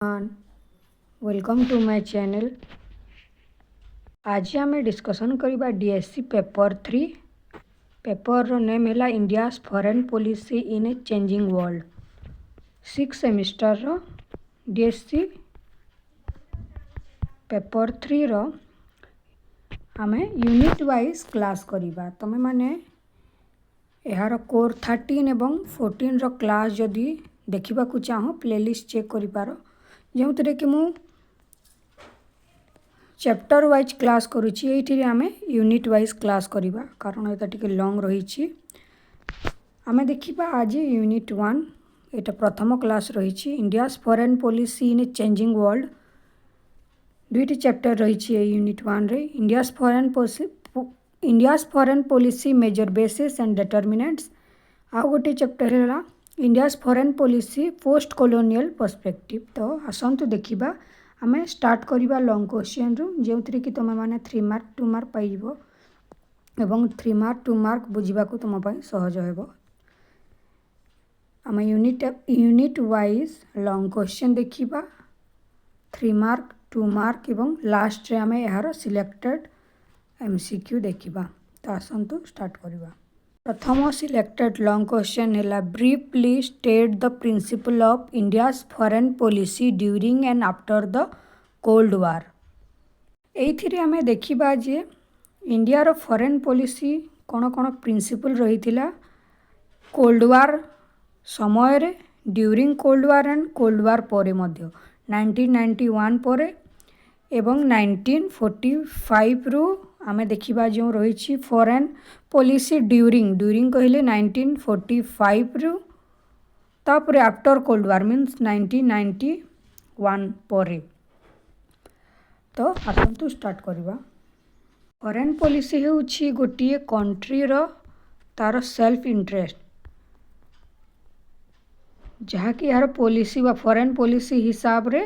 everyone, welcome to my channel. आज आम discussion करबा डीएससी पेपर 3 पेपर नेम है India foreign policy in a changing world 6 semester DSC paper 3 आम unit wise class करबा तमे माने यार कोर 13 एवं 14 रो क्लास जदि देखा चाहो प्लेलिस्ट चेक कर पार जो थे कि मु चैप्टर वाइज क्लास करुच्ची ये आम यूनिट वाइज क्लास करवा कारण ये टी लंग रही आम देखा आज यूनिट 1 ये प्रथम क्लास रही India foreign policy in a changing world दुईटी चैप्टर रही यूनिट 1 रे India foreign policy major basis and determinants आउ गोटे चैप्टर है India foreign policy post colonial perspective. तो आसतु देखा आम स्टार्ट करवा लॉन्ग क्वेश्चन जो थी कि तुम मैंने 3 मार्क 2 मार्क पाइब एवं 3 मार्क 2 मार्क बुझा तुम सहज हो। आम यूनिट वाइज लॉन्ग क्वेश्चन देखा 3 मार्क 2 मार्क एवं लास्ट रे आम यार सिलेक्टेड एमसीक्यू देखा। तो आसतु स्टार्ट करवा। प्रथम सिलेक्टेड लॉन्ग क्वेश्चन है briefly state the principle of India foreign policy during and after the cold war. ये आम देखा जे इंडिया फॉरेन पॉलिसी कौन कौन प्रिंसिपल रही कोल्ड वार समय रे during cold war and cold war पर 1991 पर एवं 1945 रु आम देखा जो रही फॉरेन पॉलिसी ड्यूरिंग कहले 1945 रु तापर आफ्टर कोल्ड वार मीन्स 1991 पर। तो आसतु स्टार्ट करवा। फॉरेन पॉलिसी होची गोटे कंट्री तार सेल्फ इंटरेस्ट जहाँकि यार पॉलिसी व फॉरेन पॉलिसी हिसाब रे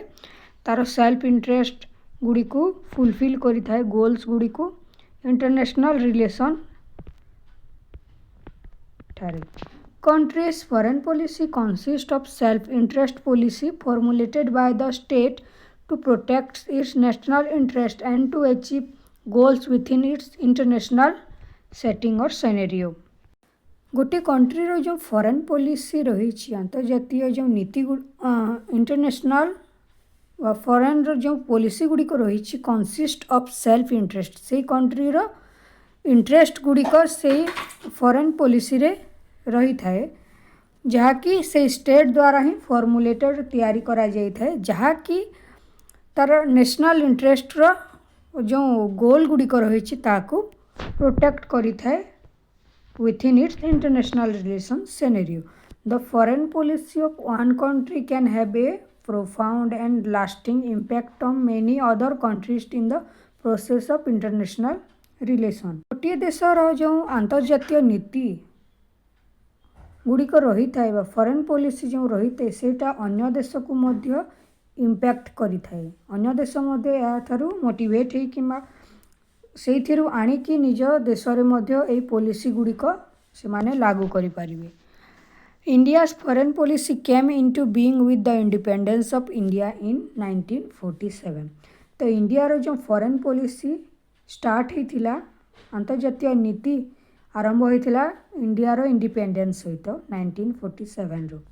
तार सेल्फ इंटरेस्ट गुड़ी को फुलफिल करी थाए गोल्स गुड़ी को इंटरनेशनल रिलेशन ठारे। Countries foreign policy consist of self interest policy formulated by the state to protect its national interest and to achieve goals within its international setting और scenario. गोटे country रो जो foreign policy रही अंतर्जातीय जो नीति international व foreign रो जो policy गुड़िक रही कंसिस्ट ऑफ सेल्फ इंटरेस्ट से कंट्री रो इंटरेस्ट गुड़िक से फॉरेन पॉलिसी रे रही थाए जहाँकि से स्टेट द्वारा ही फॉर्मुलेटेड तैयारी करा जाई थाए जहाँकि तार नेशनल इंटरेस्ट रो जो गोल गुड़िक रही ताकू प्रोटेक्ट करी थाए within its international relations scenario. The foreign policy of one country can have a profound and lasting impact on many other countries in the process of international relation. गोटे देशर जो अंतर्जातीय नीति गुड़िक रही था फॉरेन पॉलिसी जो रही था सेटा अन्य देश को मध्य इम्पैक्ट करी थाए अन्य देश मध्य याथारू मोटिवेट हो कि से आणिकी निज देश में पॉलिसी गुड़िक से माने लागू करें। India foreign policy came into being with the independence of India in 1947। तो इंडिया रो जो फॉरेन पॉलिसी स्टार्ट होता अंतर्जातीय नीति आरंभ होता इंडिया रो इंडिपेंडेंस सहित 1947 रो।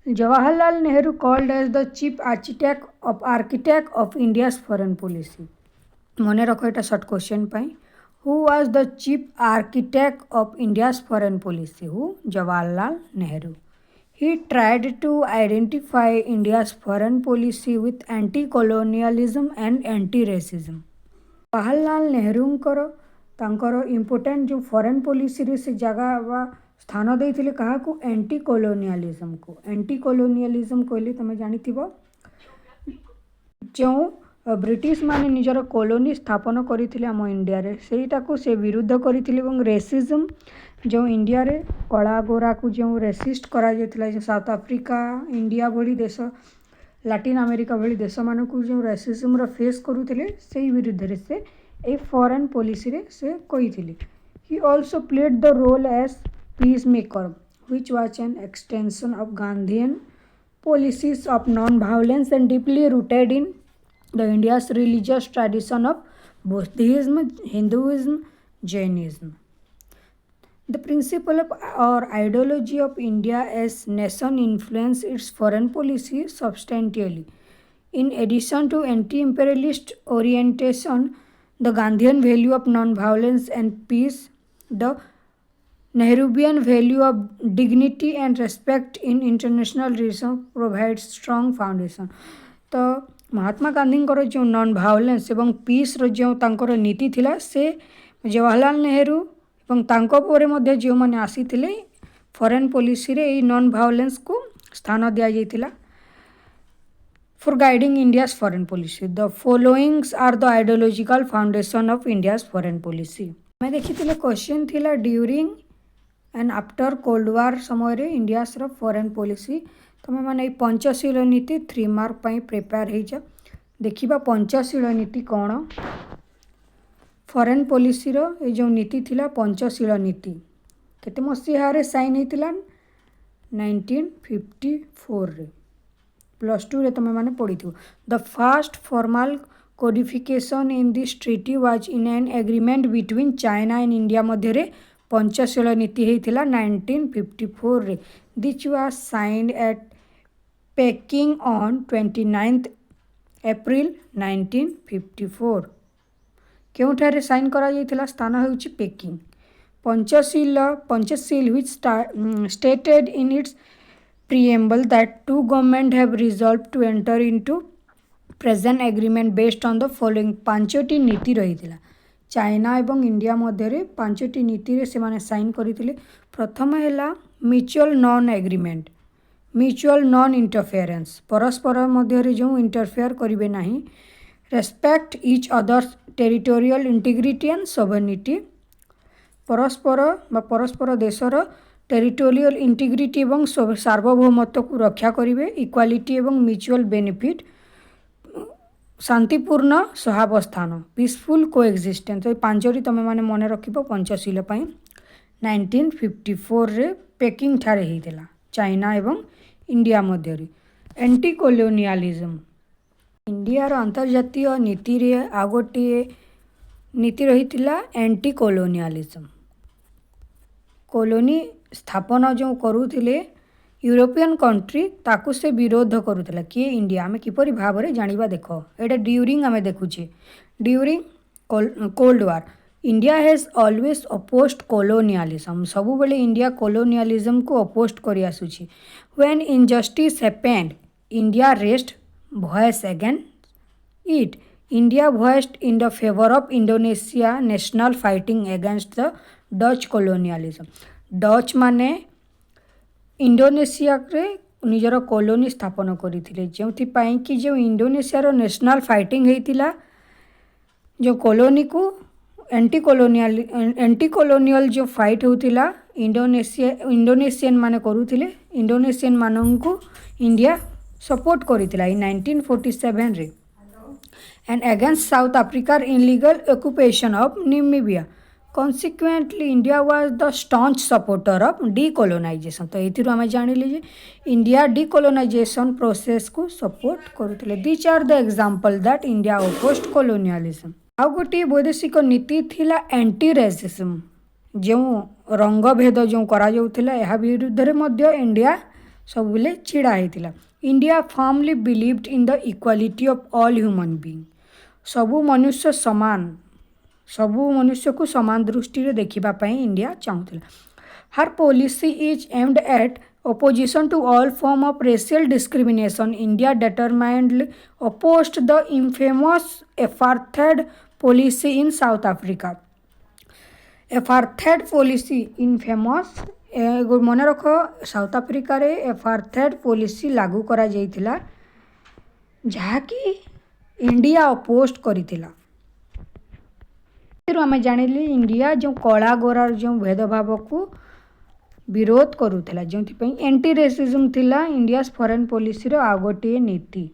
Jawaharlal Nehru called as the chief architect of India foreign policy. मन रख एटा शॉर्ट क्वेश्चन पाई who was the chief architect of India's foreign policy who Jawaharlal Nehru. He tried to identify India's foreign policy with anti colonialism and anti racism. Jawaharlal नेहरूंकर तांकर important जो foreign policy रे से जगह वा स्थान देइथिले काहाकू एंटी कॉलोनियलिज्म को। एंटी कॉलोनियलिज्म कहले तमे जानिथिबो जो ब्रिटिश माने निजर कॉलोनी स्थापन करथिले आम इंडिया रे सेटा को से विरुद्ध करथिले एवं रेसिज्म जो इंडिया रे कला गोरा को जो रेसिस्ट करा जेतला जो साउथ अफ्रीका इंडिया भली देश लैटिन अमेरिका भली देश मान को जो रेसिज्म रो फेस करूथिले से विरुद्ध रे से ए फॉरेन पॉलिसी रे से कहिथिले। He also played the role as peace maker which was an extension of Gandhian policies of non-violence and deeply rooted in the India's religious tradition of Buddhism, Hinduism, Jainism. The principle of or ideology of India as nation influenced its foreign policy substantially. In addition to anti-imperialist orientation, the Gandhian value of non-violence and peace, the Nehruvian value of dignity and respect in international relations provides strong foundation. तो महात्मा गांधीଙ୍କର ଯେଉଁ non violence ଏବଂ ପିସ୍ର ଯେଉଁ ତାଙ୍କର ନୀତି ଥିଲା ସେ ଜବାହରଲାଲ ନେହେରୁ ଏବଂ ତାଙ୍କ ପରେ ମଧ୍ୟ ଯେଉଁମାନେ ଆସିଥିଲେ ଫରେନ୍ ପଲିସିରେ ଏଇ ନନ୍ ଭାଓଲେନ୍ସକୁ ସ୍ଥାନ ଦିଆଯାଇଥିଲା for guiding India's foreign policy. The followings are the ideological foundation of India's foreign policy. मैं देखिथिले क्वेश्चन थिला during and after cold war समय इंडियास फॉरेन पॉलिसी तुम मैंने पंचशील नीति 3 मार्क प्रिपेयर हो देखा पंचशील नीति कौन फॉरेन पॉलिसी ये जो नीति थिला पंचशील नीति केते मसीहारे साइन होता 1954 रे +2 रे तुम मैंने पढ़ी थो the first formal codification in this treaty was in an agreement between China and India मध्य पंचशील नीति होता 1954 रे which was signed at Peking on 29 April 1954 केउठारे साइन करा जाइथिला स्थान होउछि Peking Panchsheel which stated in its preamble that two governments have resolved to enter into present agreement based on the following पांचटी नीति रही चाइना एवं इंडिया मध्य पांचटी नीति से माने साइन करथिले प्रथम हैला mutual non agreement mutual non interference परस्पर मध्य जो इंटरफेयर करिवे नाही respect each others territorial integrity and sovereignty परस्पर देशर टेरिटोरियल इंटीग्रिटी एवं सार्वभौमत्व को रक्षा करिवे इक्वालिटी एवं म्यूचुअल बेनिफिट शांतिपूर्ण सहावस्थान पीसफुल कोएक्जिस्टेंस ये पांचटी तुम मैंने मन रख पंचशील 1954 रे पेकिंग ठारे होता चाइना एवं इंडिया मध्य एंटी कॉलोनियलिज्म इंडियार अंतर्जातीय नीति रे आ गोटे नीति रही एंटी कॉलोनियलिज्म कॉलोनी स्थापन जो करुले यूरोपियन कंट्री ताकू से विरोध करुला किए इंडिया आम किपरि भाव में जानिबा देख एटा ड्यूरिंग आम देखुचे during cold war India has always opposed colonialism सब बेले इंडिया कॉलोनियलिज्म को अपोज्ड कर आसुची when injustice happened India raised voice against it India voiced in the favour of Indonesia national fighting against the Dutch colonialism Dutch माने Indonesia रे निजर colony स्थापन करथिले जोंथिपाई कि जो इंडोनेशिया नेशनल फाइटिंग होता जो कॉलोनी को एंटी कॉलोनियल जो फाइट होता इंडोनेशियन माने करुथिले इंडोनेशियन माननकु इंडिया सपोर्ट करथिला इन 1947 रे एंड अगेंस्ट साउथ अफ्रीकार illegal occupation of Namibia Consequently, India was the staunch supporter of decolonization. तो ये आम जानिले इंडिया decolonization process को support करुले These are the example that India opposed colonialism. आउ गोटे वैदेशिक नीति थिला एंटी रेसिज्म जो रंग भेद जो करा जाउथिला एहा विरुद्ध मध्य इंडिया सब बेले छिड़ा होता India firmly believed in the equality of all human being सबू मनुष्य समान सबू मनुष्य को समान दृष्टि रे देखिबा पई इंडिया चाहूला her policy is aimed at opposition to all form of racial discrimination. India determinedly opposed the infamous apartheid policy in South Africa. apartheid policy infamous मन रख साउथ अफ्रिका रे apartheid policy लागू करा जाइथिला जहाँकि इंडिया अपोस्ट करिथिला आम जानिली India जो कला गोरार जो भेदभाव को विरोध करुला जो एंटी रेसिज्म थिला इंडिया फॉरेन पॉलिसी रो आ गोटे नीति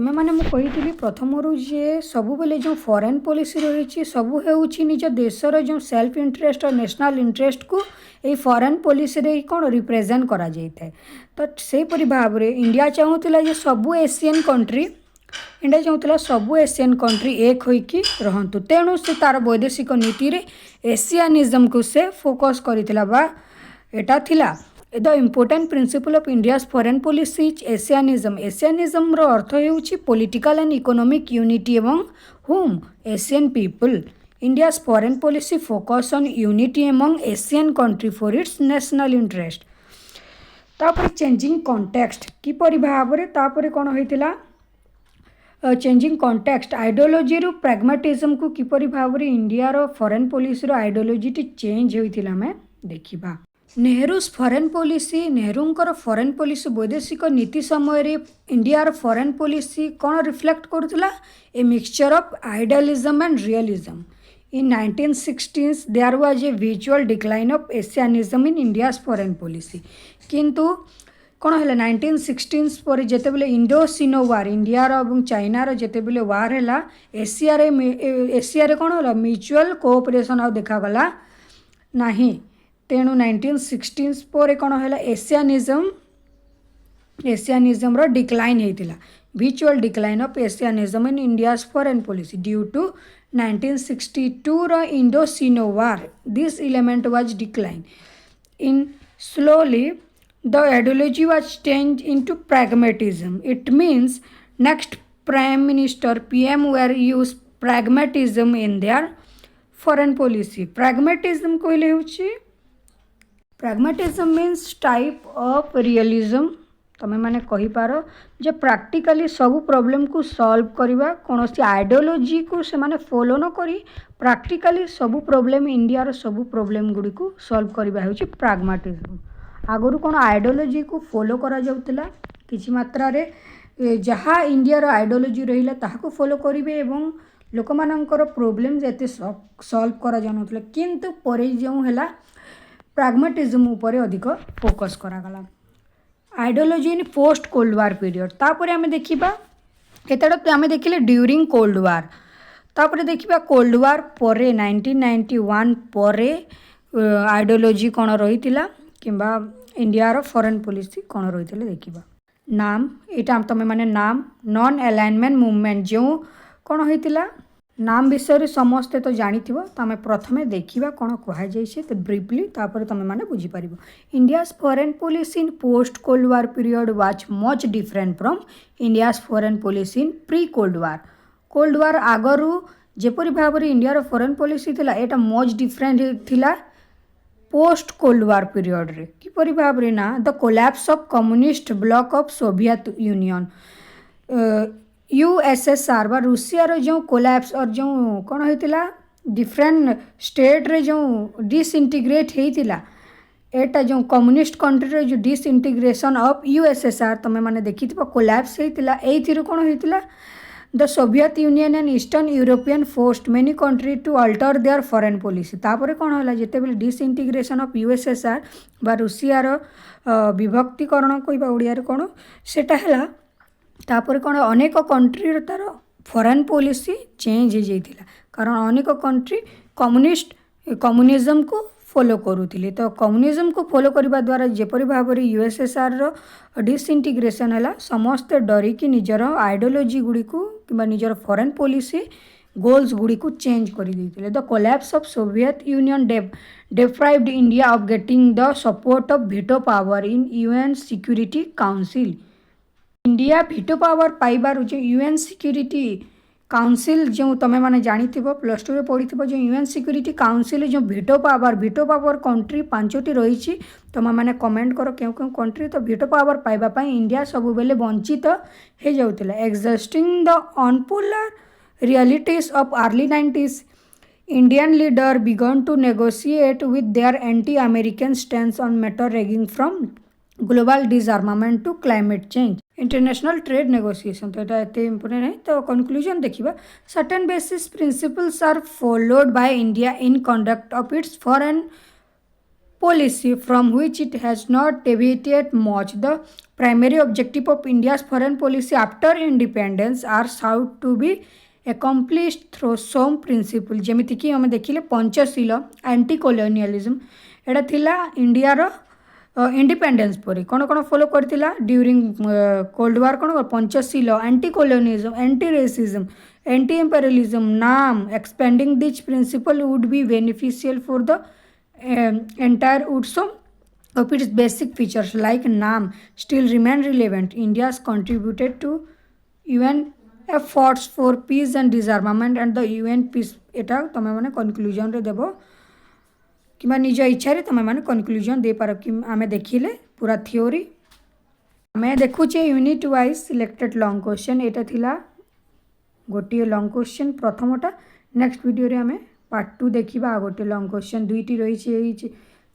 तमें मैंने कही प्रथम जे सबु बेले जो फॉरेन पॉलिसी रही सबू होउछि निज देशर जो सेल्फ इंटरेस्ट और नेशनल इंटरेस्ट को ये फॉरेन पॉलिसी रे कौन रिप्रेजेंट करा जाए। तो सेपरी भाव में इंडिया चाहूला जे सबू एशियन कंट्री इंडिया चाहूला सबू एशियन कंट्री एक होइकी रहंतु। तेणु से तार वैदेशिक नीति रे एशियानिज्म को से फोकस करितला बा एटा थिला। The important principle of India's foreign policy is Asianism. Asianism रो अर्थ हेउछि पॉलिटिकल एंड इकोनॉमिक यूनिटी एवं होम Asian people. India's foreign policy focus on unity among Asian country for its national interest. तापर चेंजिंग कॉन्टेक्स्ट किपरि भाव रे तापर कोन होइतिला चेंजिंग कॉन्टेक्स्ट आइडियोलॉजी रो प्रैग्मेटिज्म को किपरि भाव रे इंडिया रो फॉरेन पॉलिसी रो आइडियोलॉजी टी चेंज होइतिला मैं देखिबा। Nehru's foreign policy नेहरूंकर foreign policy वैदेशिक नीति समय रे इंडिया रो फॉरेन पॉलिसी कौन रिफ्लेक्ट करुला a mixture of idealism and realism. In 1960s there was a visual decline of Asianism in India's foreign policy. किंतु कौन है 1960s पर जितेबले इंडो सिनो वार इंडिया और चाइना जितेबले वार है एशिया कौन है म्यूचुअल कोऑपरेशन आ देखागला नहीं। तेणु 1960s पर कौन है एशियानिज्म रो डिक्लाइन होता visual decline of Asianism in India's foreign policy due to 1962 रो Indo Sino war. This element was decline in slowly the ideology was changed into pragmatism. It means next prime minister PM were use pragmatism in their foreign policy. Pragmatism कहले होछि pragmatism means type of realism। तमें माने कहि पारो जे practically सब problem को solve करवा कौन सी ideology को से माने फॉलो न करी प्रैक्टिकली सब प्रॉब्लम इंडिया रो सब प्रॉब्लम गुडी को सॉल्व करवा होछि pragmatism। आगुरी कौन आइडियोलॉजी को फॉलो करा जाउतला किछि मात्रा रे जहाँ इंडिया आइडियोलॉजी रहिला ताहाको फॉलो करिवे एवं लोक मानकर प्रॉब्लम जेते सॉल्व करा जानुतला। किंतु परे जो हैला प्रैग्मेटिज्म ऊपर अधिक फोकस करा गला। आइडियोलॉजी इन पोस्ट कोल्ड वार पीरियड तापर आमे देखिबा एतडा आमे देखिले ड्यूरिंग कोल्ड वार तापर देखिबा कोल्ड वार परे 1991 परे आइडियोलॉजी कौन रहितिला किंबा इंडिया रो फॉरेन पॉलिसी कौन रही देखा। नाम यहाँ तुम मैंने नाम नॉन अलाइनमेंट मूवमेंट जो कौन होता नाम विषय समस्ते तो जानी तो आम प्रथम देखा कौन कहुई तो ब्रीफली तापर तुम मैंने बुझीपर। India's foreign policy in post cold war period was much different from India's foreign policy in pre cold war. Cold war आगरू जेपरी भाव में इंडिया रो फॉरेन पॉलिसी थिला एटा मच डिफरेंट थिला पोस्ट कोल्ड वार पीरियड रे किपरि भाव रे ना the collapse of communist bloc of Soviet Union USSR बा रूसिया रो जो कोलैप्स और जो कौन होता डिफरेंट स्टेट रे जो डिसइंटीग्रेट होता एटा जो कम्युनिस्ट कंट्री रे जो डिसइंटीग्रेशन ऑफ यूएसएसआर तुम मैंने देखी कोलैप्स होता एथि कौन होता the Soviet Union and Eastern European forced many country to alter their foreign policy. तापर कौन है जितेबाला डिसइंटीग्रेशन ऑफ यूएसएसआर बा रूसियार विभक्तिकरण कहवा ओडिया कौन सेटा है तापर कौन अनेक कंट्री तार फॉरेन पॉलिसी चेंज हो जाता कारण अनेक कंट्री कम्युनिज्म को फॉलो करुले। तो कम्युनिज्म को फॉलो करने द्वारा जेपरी भाव में यूएसएसआर रो डिसइंटीग्रेशन है समस्ते डरिकी निजर आइडियोलॉजी गुड़ी को कि निजर फॉरेन पॉलिसी गोल्स गुड़ी को चेंज कर देते। The collapse of Soviet Union deprived India of getting the support of veto power in UN security council. India veto power पाइबार जो यूएन सिक्यूरिटी काउंसिल जो तुम मैंने जानी प्लस टू पढ़ी जो यूएन सिक्यूरिटी काउंसिल जो वीटो पावर कंट्री 5टी रही तुम मैंने कमेंट कर क्यों क्यों कंट्री तो वीटो पावर पाइबापी इंडिया सब बेले वंचित हो जाता। Existing the unipolar realities of early 90s Indian leader began to negotiate with their anti American stance on matter ranging from global disarmament to climate change international trade negotiation. तो ये एते important है। तो कंक्लूजन देखिबा certain basis principles are followed by India in conduct of its foreign policy from which it has not deviated much. The primary objective of India's foreign policy after independence are sought to be accomplished through some principle जेमिति कि हमें देखिले Panchsheel anti colonialism एटा थिला India independence पर कौन कौन follow करथिला during cold war कौन Panchsheel anti colonialism anti racism anti imperialism नाम expanding this principle would be beneficial for the entire would some of its basic features like NAM still remain relevant. India has contributed to UN efforts for peace and disarmament and the UN peace एटा तमे माने conclusion रे देबो किमा निज इच्छा रे तमे माने conclusion दे पारो कि आमे देखिले पूरा थ्योरी आमे देखुचे unit wise selected long question एटा थिला गोटे लॉन्ग क्वेश्चन प्रथमटा नेक्स्ट वीडियो रे आमे पार्ट 2 देखा गोटे लॉन्ग क्वेश्चन दुईटी रही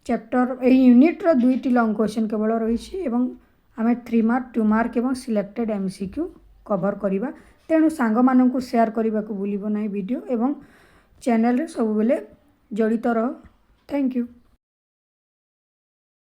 चैप्टर यूनिट्र दुईटी लॉन्ग क्वेश्चन केवल रही आम 3 मार्क 2 मार्क और सिलेक्टेड MCQ कवर करवा तेणु सांग मानू शेयर करने को भूल ना वीडियो एवं चैनल सब बेले जड़ित रह थैंक यू।